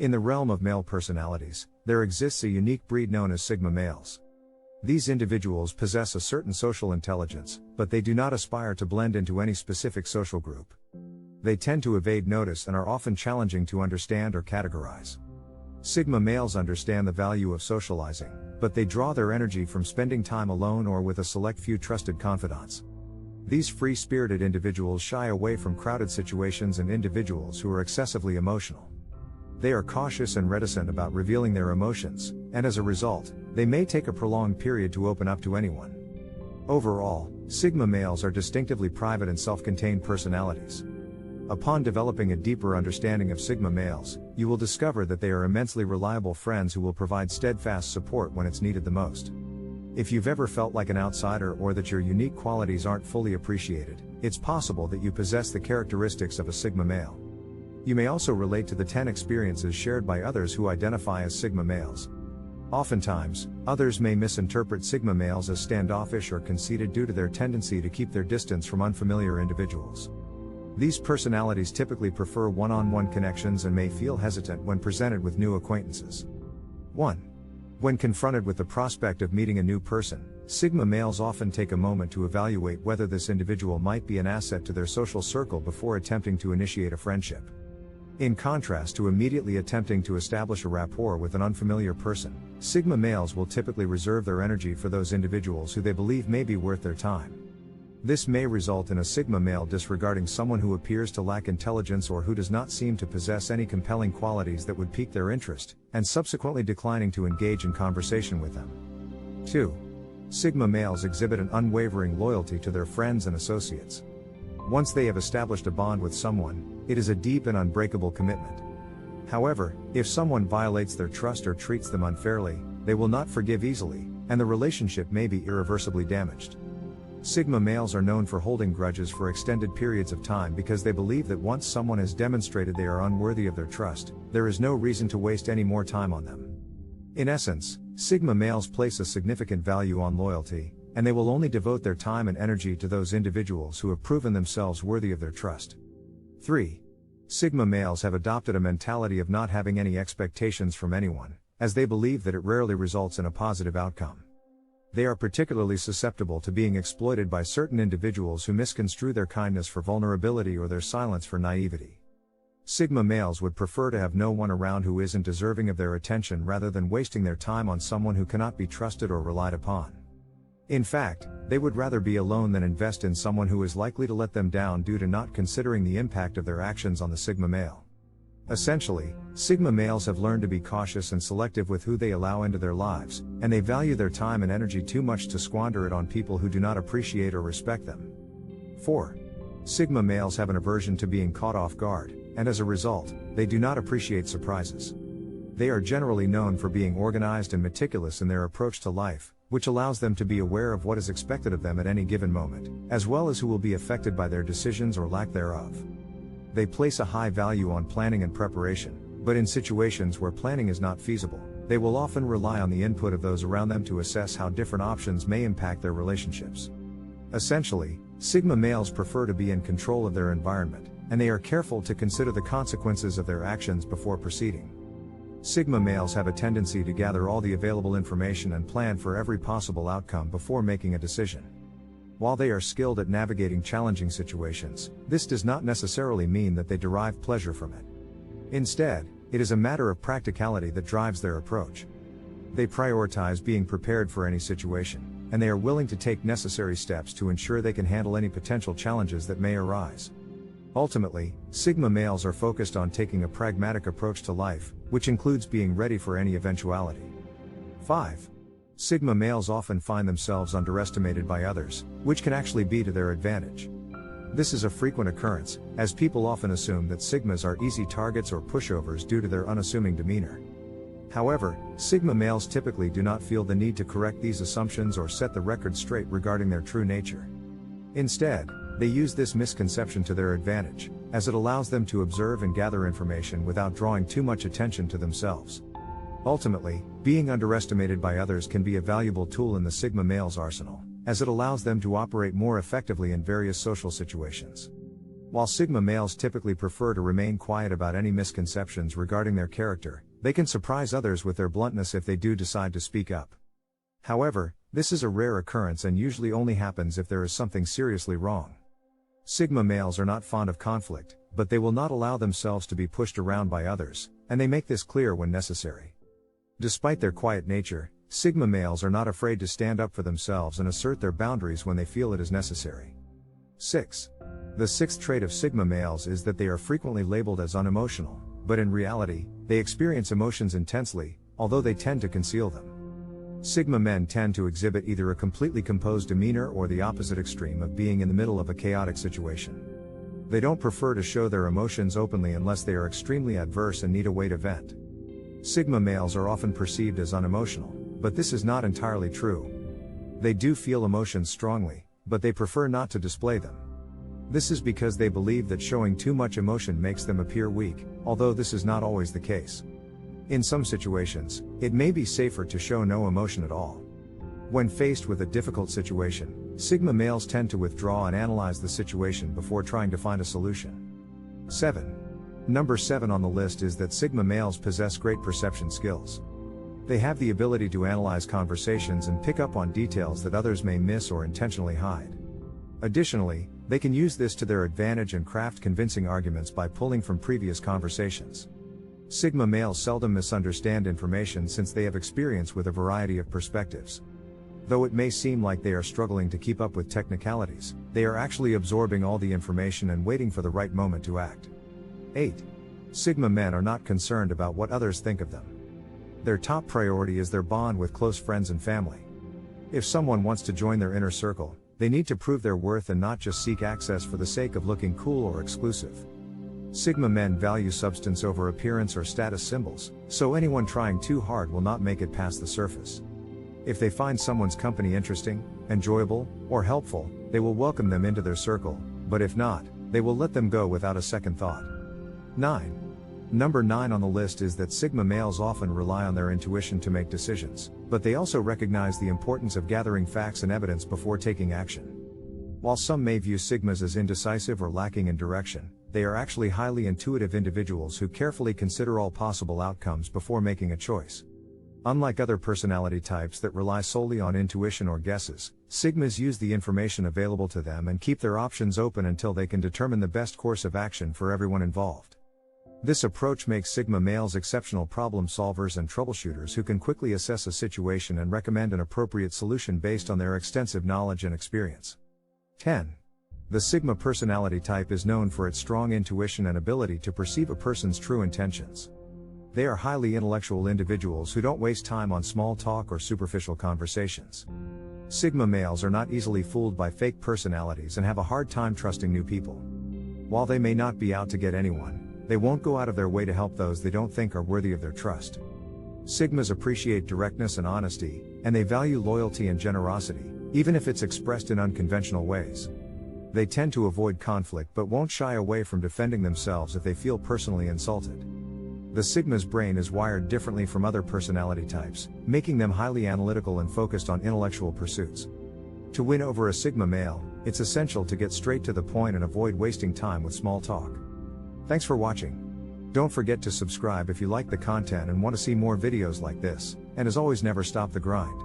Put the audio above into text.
In the realm of male personalities, there exists a unique breed known as Sigma males. These individuals possess a certain social intelligence, but they do not aspire to blend into any specific social group. They tend to evade notice and are often challenging to understand or categorize. Sigma males understand the value of socializing, but they draw their energy from spending time alone or with a select few trusted confidants. These free-spirited individuals shy away from crowded situations and individuals who are excessively emotional. They are cautious and reticent about revealing their emotions, and as a result, they may take a prolonged period to open up to anyone. Overall, Sigma males are distinctively private and self-contained personalities. Upon developing a deeper understanding of Sigma males, you will discover that they are immensely reliable friends who will provide steadfast support when it's needed the most. If you've ever felt like an outsider or that your unique qualities aren't fully appreciated, it's possible that you possess the characteristics of a Sigma male. You may also relate to the 10 experiences shared by others who identify as Sigma males. Oftentimes, others may misinterpret Sigma males as standoffish or conceited due to their tendency to keep their distance from unfamiliar individuals. These personalities typically prefer one-on-one connections and may feel hesitant when presented with new acquaintances. 1. When confronted with the prospect of meeting a new person, Sigma males often take a moment to evaluate whether this individual might be an asset to their social circle before attempting to initiate a friendship. In contrast to immediately attempting to establish a rapport with an unfamiliar person, Sigma males will typically reserve their energy for those individuals who they believe may be worth their time. This may result in a Sigma male disregarding someone who appears to lack intelligence or who does not seem to possess any compelling qualities that would pique their interest, and subsequently declining to engage in conversation with them. 2. Sigma males exhibit an unwavering loyalty to their friends and associates. Once they have established a bond with someone, it is a deep and unbreakable commitment. However, if someone violates their trust or treats them unfairly, they will not forgive easily, and the relationship may be irreversibly damaged. Sigma males are known for holding grudges for extended periods of time because they believe that once someone has demonstrated they are unworthy of their trust, there is no reason to waste any more time on them. In essence, Sigma males place a significant value on loyalty, and they will only devote their time and energy to those individuals who have proven themselves worthy of their trust. 3. Sigma males have adopted a mentality of not having any expectations from anyone, as they believe that it rarely results in a positive outcome. They are particularly susceptible to being exploited by certain individuals who misconstrue their kindness for vulnerability or their silence for naivety. Sigma males would prefer to have no one around who isn't deserving of their attention rather than wasting their time on someone who cannot be trusted or relied upon. In fact, they would rather be alone than invest in someone who is likely to let them down due to not considering the impact of their actions on the Sigma male. Essentially, Sigma males have learned to be cautious and selective with who they allow into their lives, and they value their time and energy too much to squander it on people who do not appreciate or respect them. 4. Sigma males have an aversion to being caught off guard, and as a result, they do not appreciate surprises. They are generally known for being organized and meticulous in their approach to life, which allows them to be aware of what is expected of them at any given moment, as well as who will be affected by their decisions or lack thereof. They place a high value on planning and preparation, but in situations where planning is not feasible, they will often rely on the input of those around them to assess how different options may impact their relationships. Essentially, Sigma males prefer to be in control of their environment, and they are careful to consider the consequences of their actions before proceeding. Sigma males have a tendency to gather all the available information and plan for every possible outcome before making a decision. While they are skilled at navigating challenging situations, this does not necessarily mean that they derive pleasure from it. Instead, it is a matter of practicality that drives their approach. They prioritize being prepared for any situation, and they are willing to take necessary steps to ensure they can handle any potential challenges that may arise. Ultimately, Sigma males are focused on taking a pragmatic approach to life, which includes being ready for any eventuality. 5. Sigma males often find themselves underestimated by others, which can actually be to their advantage. This is a frequent occurrence, as people often assume that Sigmas are easy targets or pushovers due to their unassuming demeanor. However, Sigma males typically do not feel the need to correct these assumptions or set the record straight regarding their true nature. Instead, they use this misconception to their advantage, as it allows them to observe and gather information without drawing too much attention to themselves. Ultimately, being underestimated by others can be a valuable tool in the Sigma male's arsenal, as it allows them to operate more effectively in various social situations. While Sigma males typically prefer to remain quiet about any misconceptions regarding their character, they can surprise others with their bluntness if they do decide to speak up. However, this is a rare occurrence and usually only happens if there is something seriously wrong. Sigma males are not fond of conflict, but they will not allow themselves to be pushed around by others, and they make this clear when necessary. Despite their quiet nature, Sigma males are not afraid to stand up for themselves and assert their boundaries when they feel it is necessary. 6. The sixth trait of Sigma males is that they are frequently labeled as unemotional, but in reality, they experience emotions intensely, although they tend to conceal them. Sigma men tend to exhibit either a completely composed demeanor or the opposite extreme of being in the middle of a chaotic situation. They don't prefer to show their emotions openly unless they are extremely adverse and need a way to vent. Sigma males are often perceived as unemotional, but this is not entirely true. They do feel emotions strongly, but they prefer not to display them. This is because they believe that showing too much emotion makes them appear weak, although this is not always the case. In some situations, it may be safer to show no emotion at all. When faced with a difficult situation, Sigma males tend to withdraw and analyze the situation before trying to find a solution. 7. Number 7 on the list is that Sigma males possess great perception skills. They have the ability to analyze conversations and pick up on details that others may miss or intentionally hide. Additionally, they can use this to their advantage and craft convincing arguments by pulling from previous conversations. Sigma males seldom misunderstand information since they have experience with a variety of perspectives. Though it may seem like they are struggling to keep up with technicalities, they are actually absorbing all the information and waiting for the right moment to act. 8. Sigma men are not concerned about what others think of them. Their top priority is their bond with close friends and family. If someone wants to join their inner circle, they need to prove their worth and not just seek access for the sake of looking cool or exclusive. Sigma men value substance over appearance or status symbols, so anyone trying too hard will not make it past the surface. If they find someone's company interesting, enjoyable, or helpful, they will welcome them into their circle, but if not, they will let them go without a second thought. 9. Number 9 on the list is that Sigma males often rely on their intuition to make decisions, but they also recognize the importance of gathering facts and evidence before taking action. While some may view Sigmas as indecisive or lacking in direction, they are actually highly intuitive individuals who carefully consider all possible outcomes before making a choice. Unlike other personality types that rely solely on intuition or guesses, Sigmas use the information available to them and keep their options open until they can determine the best course of action for everyone involved. This approach makes Sigma males exceptional problem solvers and troubleshooters who can quickly assess a situation and recommend an appropriate solution based on their extensive knowledge and experience. 10. The Sigma personality type is known for its strong intuition and ability to perceive a person's true intentions. They are highly intellectual individuals who don't waste time on small talk or superficial conversations. Sigma males are not easily fooled by fake personalities and have a hard time trusting new people. While they may not be out to get anyone, they won't go out of their way to help those they don't think are worthy of their trust. Sigmas appreciate directness and honesty, and they value loyalty and generosity, even if it's expressed in unconventional ways. They tend to avoid conflict but won't shy away from defending themselves if they feel personally insulted. The Sigma's brain is wired differently from other personality types, making them highly analytical and focused on intellectual pursuits. To win over a Sigma male, it's essential to get straight to the point and avoid wasting time with small talk. Thanks for watching. Don't forget to subscribe if you like the content and want to see more videos like this, and as always, never stop the grind.